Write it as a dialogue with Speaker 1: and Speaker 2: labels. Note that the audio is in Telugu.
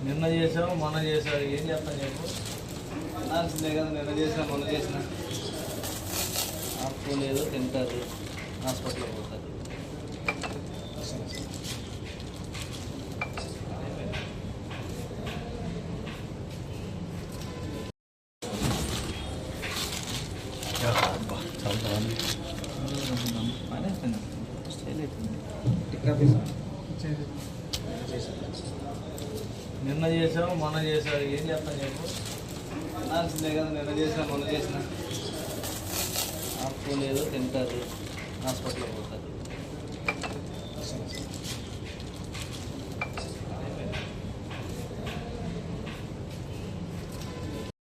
Speaker 1: నిన్న చేసావు మొన్న చేసావు ఏం చెప్తాను చెప్పు అనాల్సిందే కదా. నిన్న చేసినా మొన్న చేసిన ఆపుకోలేదు, తింటారు, హాస్పిటల్కి పోతారు. నిన్న చేసావు మొన్న చేసావు ఏం చెప్తాను చెప్పు అనాల్సిందే కదా. నిన్న చేసినా మొన్న చేసిన ఆపుకోలేదు, తింటారు, హాస్పిటల్కి పోతారు.